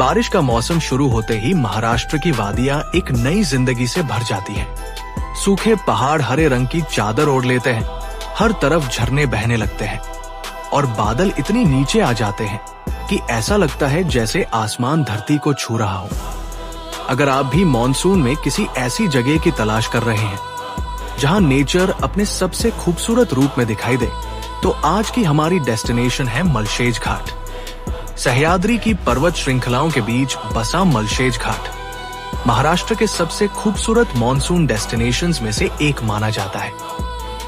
बारिश का मौसम शुरू होते ही महाराष्ट्र की वादियां एक नई जिंदगी से भर जाती हैं। सूखे पहाड़ हरे रंग की चादर ओढ़ लेते हैं, हर तरफ झरने बहने लगते हैं और बादल इतनी नीचे आ जाते हैं कि ऐसा लगता है जैसे आसमान धरती को छू रहा हो। अगर आप भी मॉनसून में किसी ऐसी जगह की तलाश कर रहे हैं जहां नेचर अपने सबसे खूबसूरत रूप में दिखाई दे, तो आज की हमारी डेस्टिनेशन है मलशेज घाट। सह्याद्री की पर्वत श्रृंखलाओं के बीच बसा मलशेज घाट महाराष्ट्र के सबसे खूबसूरत मॉनसून डेस्टिनेशंस में से एक माना जाता है।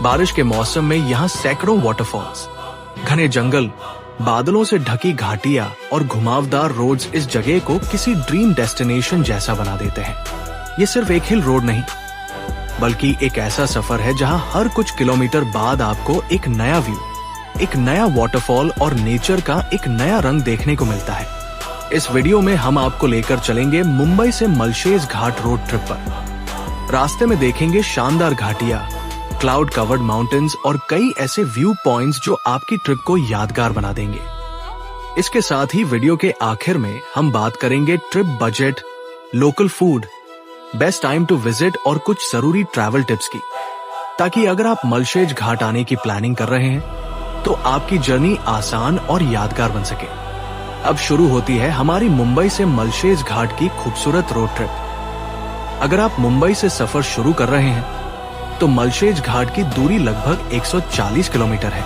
बारिश के मौसम में यहाँ सैकड़ों वाटरफॉल्स, घने जंगल, बादलों से ढकी घाटियां और घुमावदार रोड्स इस जगह को किसी ड्रीम डेस्टिनेशन जैसा बना देते हैं। ये सिर्फ एक हिल रोड नहीं, बल्कि एक ऐसा सफर है जहां हर कुछ किलोमीटर बाद आपको एक नया व्यू, एक नया वाटरफॉल और नेचर का एक नया रंग देखने को मिलता है। इस वीडियो में हम आपको लेकर चलेंगे मुंबई से मलशेज घाट रोड ट्रिप पर। रास्ते में देखेंगे शानदार घाटियां, क्लाउड कवर्ड माउंटेन्स और कई ऐसे व्यू पॉइंट्स जो आपकी ट्रिप को यादगार बना देंगे। इसके साथ ही वीडियो के आखिर में हम बात करेंगे trip budget, local food, best time to visit और कुछ जरूरी ट्रैवल टिप्स की, ताकि अगर आप मलशेज घाट आने की प्लानिंग कर रहे हैं तो आपकी जर्नी आसान और यादगार बन सके। अब शुरू होती है हमारी मुंबई से मलशेज घाट की खूबसूरत रोड ट्रिप। अगर आप मुंबई से सफर शुरू कर रहे हैं तो मलशेज घाट की दूरी लगभग 140 किलोमीटर है।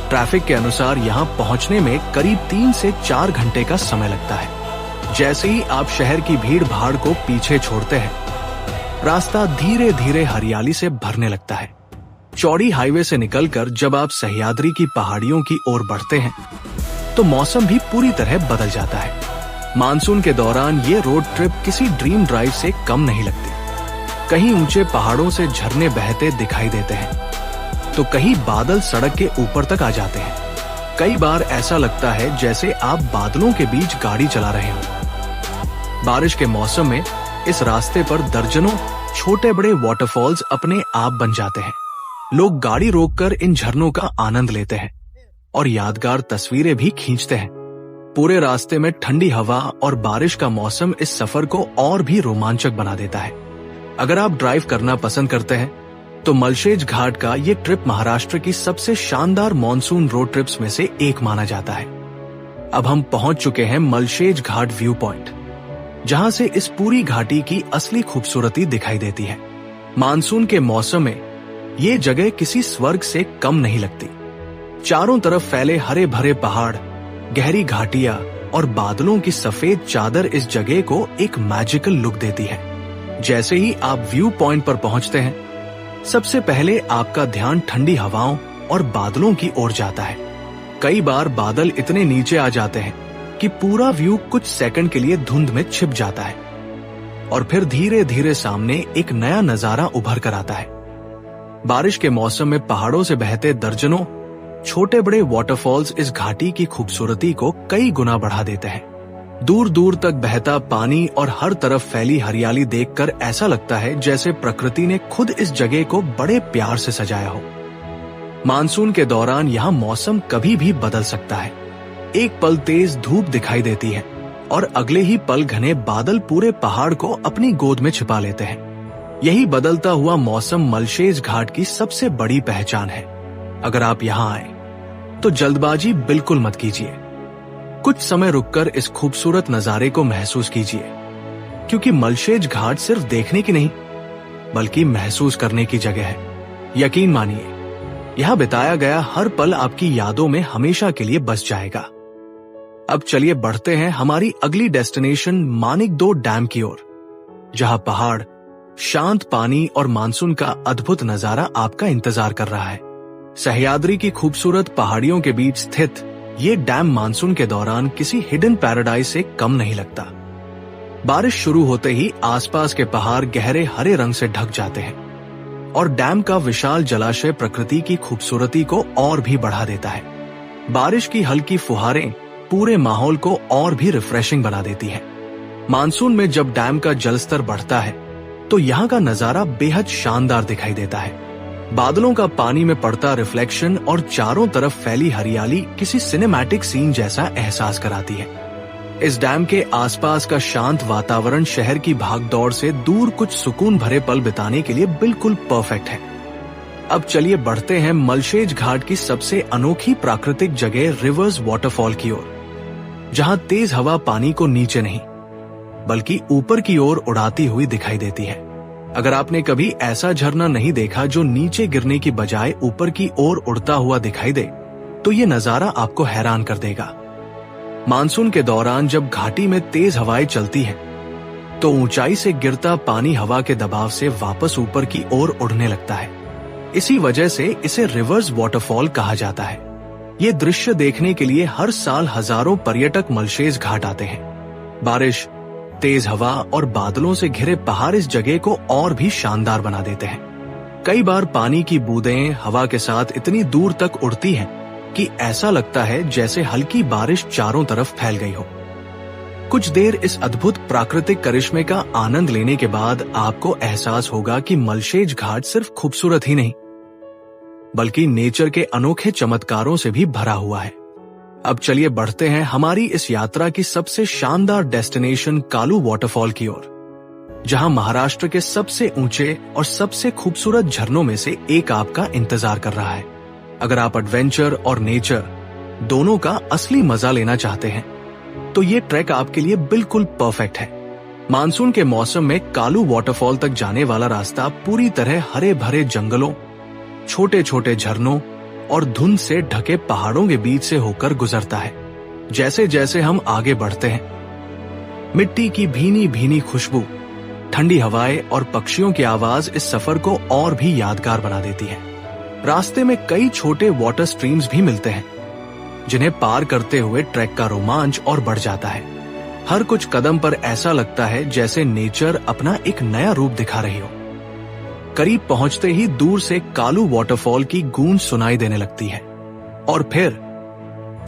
ट्रैफिक के अनुसार यहाँ पहुँचने में करीब 3 से 4 घंटे का समय लगता है। जैसे ही आप शहर की भीड़ भाड़ को पीछे छोड़ते हैं, रास्ता धीरे धीरे हरियाली से भरने लगता है। चौड़ी हाईवे से निकलकर जब आप सह्याद्री की पहाड़ियों की ओर बढ़ते हैं तो मौसम भी पूरी तरह बदल जाता है। मानसून के दौरान ये रोड ट्रिप किसी ड्रीम ड्राइव से कम नहीं लगती। कहीं ऊंचे पहाड़ों से झरने बहते दिखाई देते हैं तो कहीं बादल सड़क के ऊपर तक आ जाते हैं। कई बार ऐसा लगता है जैसे आप बादलों के बीच गाड़ी चला रहे हो। बारिश के मौसम में इस रास्ते पर दर्जनों छोटे बड़े वाटरफॉल्स अपने आप बन जाते हैं। लोग गाड़ी रोककर इन झरनों का आनंद लेते हैं और यादगार तस्वीरें भी खींचते हैं। पूरे रास्ते में ठंडी हवा और बारिश का मौसम इस सफर को और भी रोमांचक बना देता है। अगर आप ड्राइव करना पसंद करते हैं तो मलशेज घाट का ये ट्रिप महाराष्ट्र की सबसे शानदार मॉनसून रोड ट्रिप्स में से एक माना जाता है। अब हम पहुंच चुके हैं मलशेज घाट व्यू पॉइंट, जहां से इस पूरी घाटी की असली खूबसूरती दिखाई देती है। मानसून के मौसम में ये जगह किसी स्वर्ग से कम नहीं लगती। चारों तरफ फैले हरे भरे पहाड़, गहरी घाटियां और बादलों की सफेद चादर इस जगह को एक मैजिकल लुक देती है। जैसे ही आप व्यू पॉइंट पर पहुंचते हैं, सबसे पहले आपका ध्यान ठंडी हवाओं और बादलों की ओर जाता है। कई बार बादल इतने नीचे आ जाते हैं कि पूरा व्यू कुछ सेकंड के लिए धुंध में छिप जाता है और फिर धीरे धीरे सामने एक नया नजारा उभर कर आता है। बारिश के मौसम में पहाड़ों से बहते दर्जनों छोटे बड़े वाटरफॉल्स इस घाटी की खूबसूरती को कई गुना बढ़ा देते हैं। दूर दूर तक बहता पानी और हर तरफ फैली हरियाली देखकर ऐसा लगता है जैसे प्रकृति ने खुद इस जगह को बड़े प्यार से सजाया हो। मानसून के दौरान यहाँ मौसम कभी भी बदल सकता है। एक पल तेज धूप दिखाई देती है और अगले ही पल घने बादल पूरे पहाड़ को अपनी गोद में छिपा लेते हैं। यही बदलता हुआ मौसम मलशेज घाट की सबसे बड़ी पहचान है। अगर आप यहाँ आए तो जल्दबाजी बिल्कुल मत कीजिए। कुछ समय रुककर इस खूबसूरत नजारे को महसूस कीजिए, क्योंकि मलशेज घाट सिर्फ देखने की नहीं बल्कि महसूस करने की जगह है। यकीन मानिए, यहाँ बिताया गया हर पल आपकी यादों में हमेशा के लिए बस जाएगा। अब चलिए बढ़ते हैं हमारी अगली डेस्टिनेशन मानिकडोह डैम की ओर, जहाँ पहाड़, शांत पानी और मानसून का अद्भुत नजारा आपका इंतजार कर रहा है। सह्याद्री की खूबसूरत पहाड़ियों के बीच स्थित ये डैम मानसून के दौरान किसी हिडन पैराडाइज से कम नहीं लगता। बारिश शुरू होते ही आसपास के पहाड़ गहरे हरे रंग से ढक जाते हैं और डैम का विशाल जलाशय प्रकृति की खूबसूरती को और भी बढ़ा देता है। बारिश की हल्की फुहारें पूरे माहौल को और भी रिफ्रेशिंग बना देती है। मानसून में जब डैम का जलस्तर बढ़ता है तो यहाँ का नजारा बेहद शानदार दिखाई देता है। बादलों का पानी में पड़ता रिफ्लेक्शन और चारों तरफ फैली हरियाली किसी सिनेमैटिक सीन जैसा एहसास कराती है। इस डैम के आसपास का शांत वातावरण शहर की भागदौड़ से दूर कुछ सुकून भरे पल बिताने के लिए बिल्कुल परफेक्ट है। अब चलिए बढ़ते हैं मलशेज घाट की सबसे अनोखी प्राकृतिक जगह रिवर्स वाटरफॉल की ओर, जहां तेज हवा पानी को नीचे नहीं बल्कि ऊपर की ओर उड़ाती हुई दिखाई देती है। अगर आपने कभी ऐसा झरना नहीं देखा जो नीचे गिरने की बजाय ऊपर की ओर उड़ता हुआ दिखाई दे, तो ये नजारा आपको हैरान कर देगा। मानसून के दौरान जब घाटी में तेज हवाएं चलती हैं, तो ऊंचाई से गिरता पानी हवा के दबाव से वापस ऊपर की ओर उड़ने लगता है। इसी वजह से इसे रिवर्स वाटरफॉल कहा जाता है। ये दृश्य देखने के लिए हर साल हजारों पर्यटक मलशेज घाट आते हैं। बारिश, तेज हवा और बादलों से घिरे पहाड़ इस जगह को और भी शानदार बना देते हैं। कई बार पानी की बूंदें हवा के साथ इतनी दूर तक उड़ती हैं कि ऐसा लगता है जैसे हल्की बारिश चारों तरफ फैल गई हो। कुछ देर इस अद्भुत प्राकृतिक करिश्मे का आनंद लेने के बाद आपको एहसास होगा कि मलशेज घाट सिर्फ खूबसूरत ही नहीं बल्कि नेचर के अनोखे चमत्कारों से भी भरा हुआ है। अब चलिए बढ़ते हैं हमारी इस यात्रा की सबसे शानदार डेस्टिनेशन कालू वाटरफॉल की ओर, जहां महाराष्ट्र के सबसे ऊंचे और सबसे खूबसूरत झरनों में से एक आपका इंतजार कर रहा है। अगर आप एडवेंचर और नेचर दोनों का असली मजा लेना चाहते हैं, तो ये ट्रैक आपके लिए बिल्कुल परफेक्ट है। मानसून के मौसम में कालू वाटरफॉल तक जाने वाला रास्ता पूरी तरह हरे भरे जंगलों, छोटे छोटे झरनों और धुंध से ढके पहाड़ों के बीच से होकर गुजरता है। जैसे जैसे हम आगे बढ़ते हैं, मिट्टी की भीनी भीनी खुशबू, ठंडी हवाएं और पक्षियों की आवाज इस सफर को और भी यादगार बना देती है। रास्ते में कई छोटे वाटर स्ट्रीम्स भी मिलते हैं, जिन्हें पार करते हुए ट्रैक का रोमांच और बढ़ जाता है। हर कुछ कदम पर ऐसा लगता है जैसे नेचर अपना एक नया रूप दिखा रही हो। करीब पहुंचते ही दूर से कालू वाटरफॉल की गूंज सुनाई देने लगती है और फिर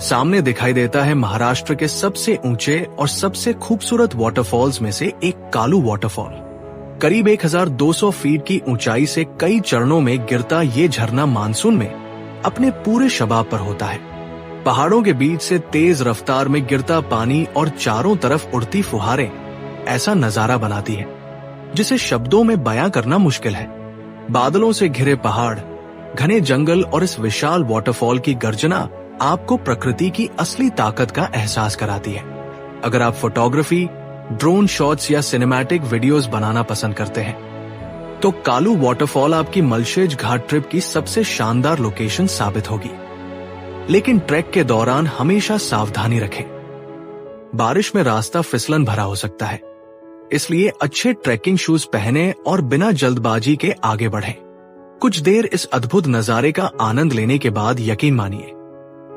सामने दिखाई देता है महाराष्ट्र के सबसे ऊंचे और सबसे खूबसूरत वाटरफॉल्स में से एक कालू वाटरफॉल। करीब 1200 फीट की ऊंचाई से कई चरणों में गिरता ये झरना मानसून में अपने पूरे शबाब पर होता है। पहाड़ों के बीच से तेज रफ्तार में गिरता पानी और चारों तरफ उड़ती फुहारें ऐसा नजारा बनाती है जिसे शब्दों में बयां करना मुश्किल है। बादलों से घिरे पहाड़, घने जंगल और इस विशाल वाटरफॉल की गर्जना आपको प्रकृति की असली ताकत का एहसास कराती है। अगर आप फोटोग्राफी, ड्रोन शॉट्स या सिनेमैटिक वीडियोस बनाना पसंद करते हैं, तो कालू वाटरफॉल आपकी मलशेज घाट ट्रिप की सबसे शानदार लोकेशन साबित होगी। लेकिन ट्रैक के दौरान हमेशा सावधानी रखें। बारिश में रास्ता फिसलन भरा हो सकता है, इसलिए अच्छे ट्रैकिंग शूज पहने और बिना जल्दबाजी के आगे बढ़ें। कुछ देर इस अद्भुत नजारे का आनंद लेने के बाद यकीन मानिए,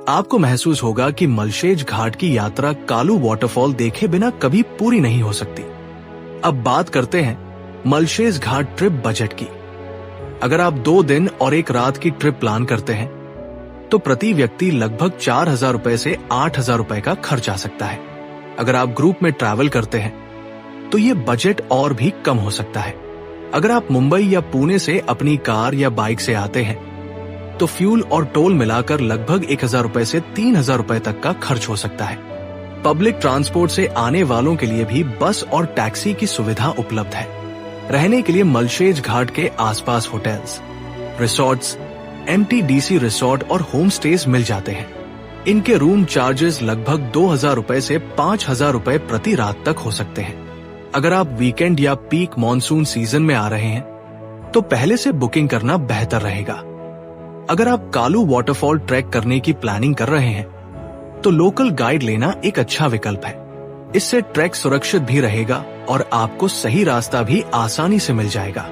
आपको महसूस होगा कि मलशेज घाट की यात्रा कालू वाटरफॉल देखे बिना कभी पूरी नहीं हो सकती। अब बात करते हैं मलशेज घाट ट्रिप बजट की। अगर आप 2 दिन और 1 रात की ट्रिप प्लान करते हैं, तो प्रति व्यक्ति लगभग 4000 रुपए से 8000 रुपए का खर्च आ सकता है। अगर आप ग्रुप में ट्रैवल करते हैं, तो ये बजट और भी कम हो सकता है। अगर आप मुंबई या पुणे से अपनी कार या बाइक से आते हैं, तो फ्यूल और टोल मिलाकर लगभग 1000 रुपए से 3000 रुपए तक का खर्च हो सकता है। पब्लिक ट्रांसपोर्ट से आने वालों के लिए भी बस और टैक्सी की सुविधा उपलब्ध है। रहने के लिए मलशेज घाट के आसपास होटल्स, रिसोर्ट्स, MTDC रिसोर्ट और होम स्टेज मिल जाते हैं। इनके रूम चार्जेस लगभग 2000 रुपए से 5000 रुपए प्रति रात तक हो सकते हैं। अगर आप वीकेंड या पीक मॉनसून सीजन में आ रहे हैं, तो पहले से बुकिंग करना बेहतर रहेगा। अगर आप कालू वाटरफॉल ट्रैक करने की प्लानिंग कर रहे हैं, तो लोकल गाइड लेना एक अच्छा विकल्प है। इससे ट्रैक सुरक्षित भी रहेगा और आपको सही रास्ता भी आसानी से मिल जाएगा।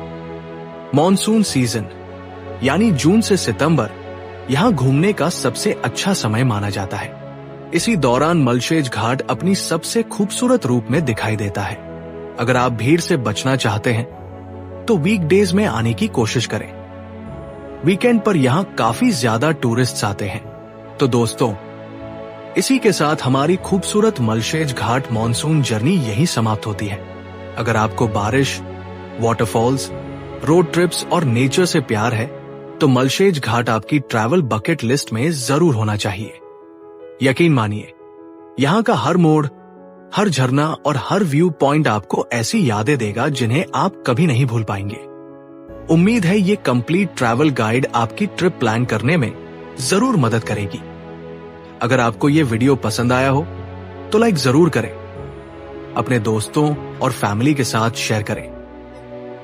मॉनसून सीजन यानी जून से सितंबर यहाँ घूमने का सबसे अच्छा समय माना जाता है। इसी दौरान मलशेज घाट अपनी सबसे खूबसूरत रूप में दिखाई देता है। अगर आप भीड़ से बचना चाहते हैं, तो वीकडेज में आने की कोशिश करें। वीकेंड पर यहाँ काफी ज्यादा टूरिस्ट्स आते हैं। तो दोस्तों, इसी के साथ हमारी खूबसूरत मलशेज घाट मॉनसून जर्नी यहीं समाप्त होती है। अगर आपको बारिश, वाटरफॉल्स, रोड ट्रिप्स और नेचर से प्यार है, तो मलशेज घाट आपकी ट्रैवल बकेट लिस्ट में जरूर होना चाहिए। यकीन मानिए, यहाँ का हर मोड़, हर झरना और हर व्यू पॉइंट आपको ऐसी यादें देगा जिन्हें आप कभी नहीं भूल पाएंगे। उम्मीद है ये कंप्लीट ट्रैवल गाइड आपकी ट्रिप प्लान करने में जरूर मदद करेगी। अगर आपको ये वीडियो पसंद आया हो तो लाइक जरूर करें, अपने दोस्तों और फैमिली के साथ शेयर करें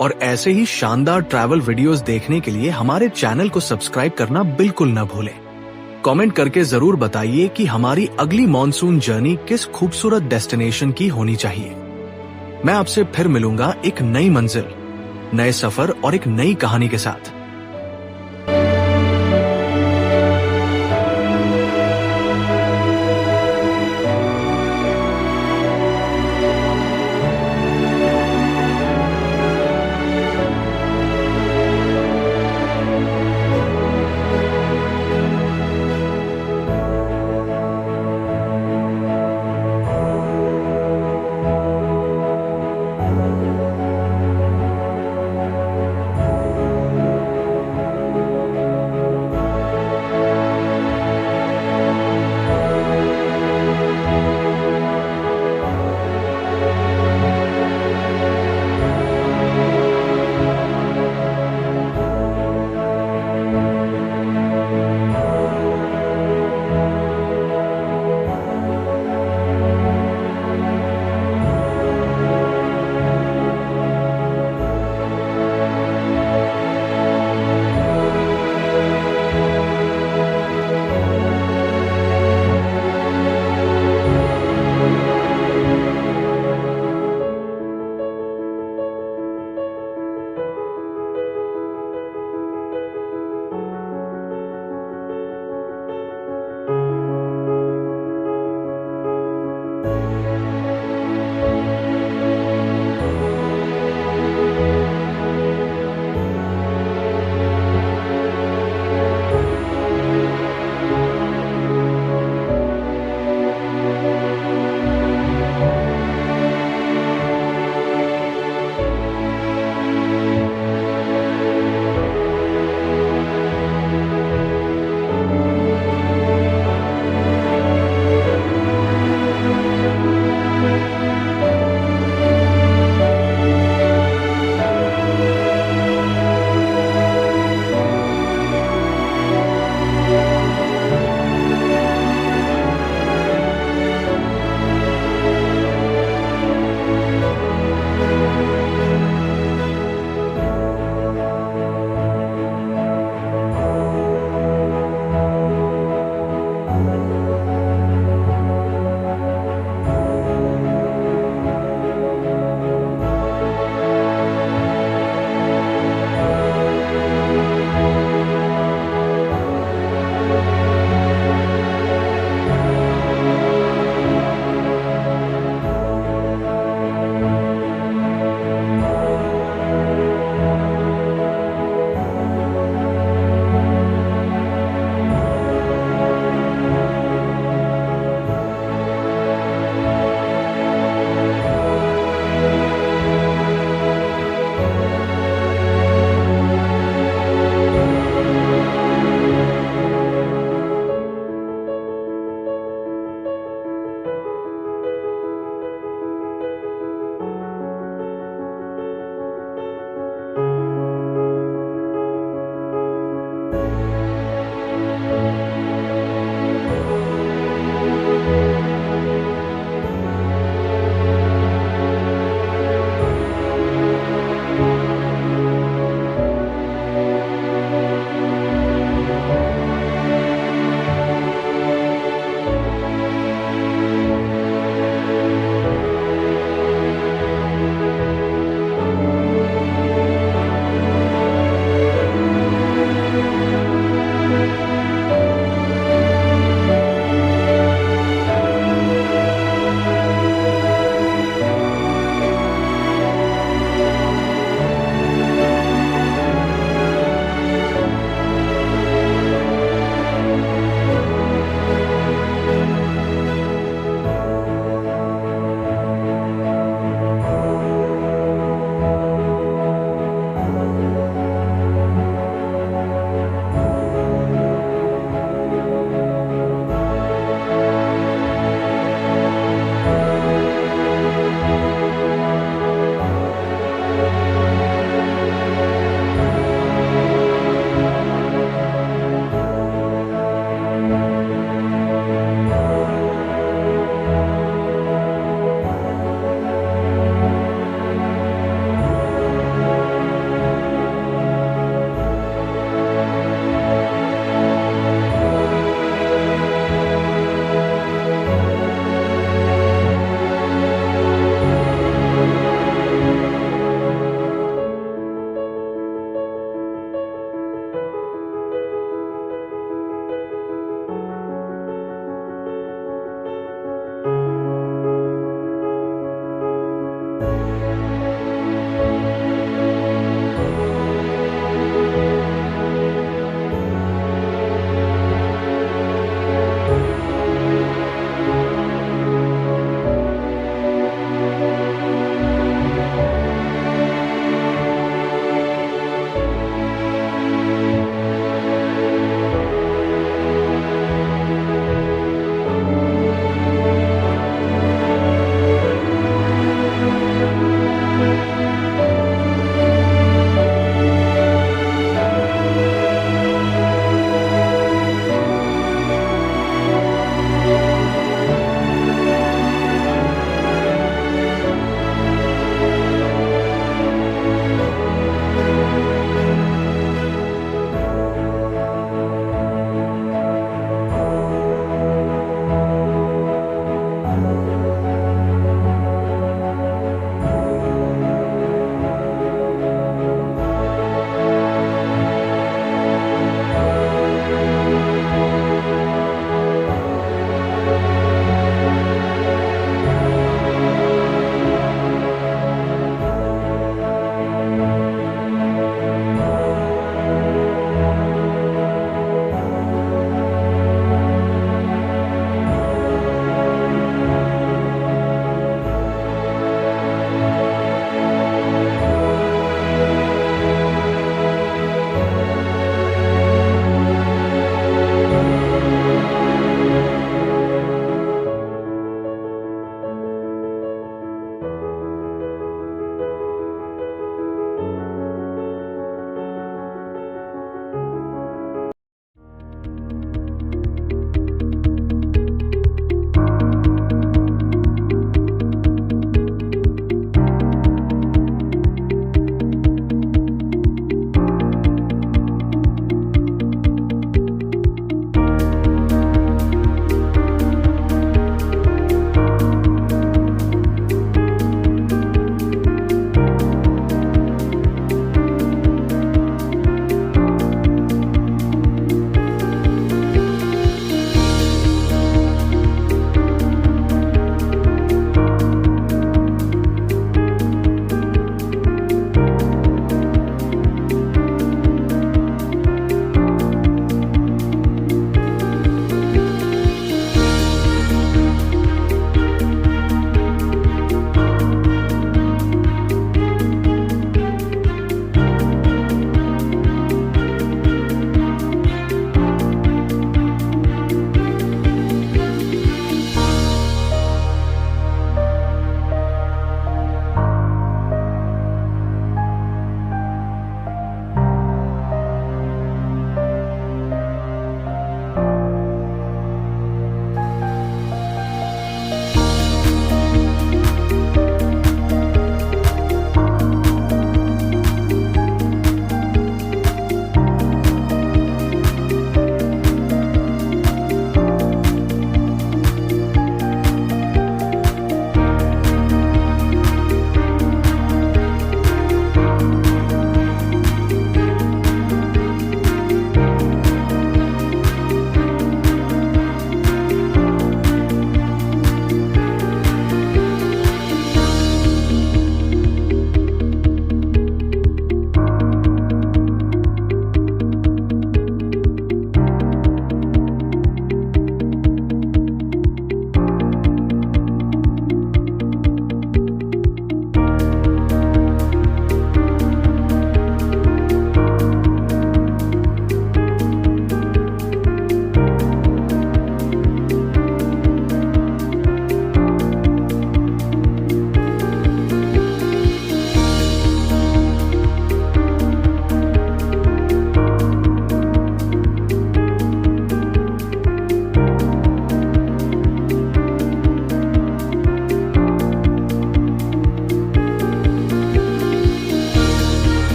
और ऐसे ही शानदार ट्रैवल वीडियोस देखने के लिए हमारे चैनल को सब्सक्राइब करना बिल्कुल न भूलें। कमेंट करके जरूर बताइए कि हमारी अगली मॉनसून जर्नी किस खूबसूरत डेस्टिनेशन की होनी चाहिए। मैं आपसे फिर मिलूंगा एक नई मंजिल, नए सफर और एक नई कहानी के साथ।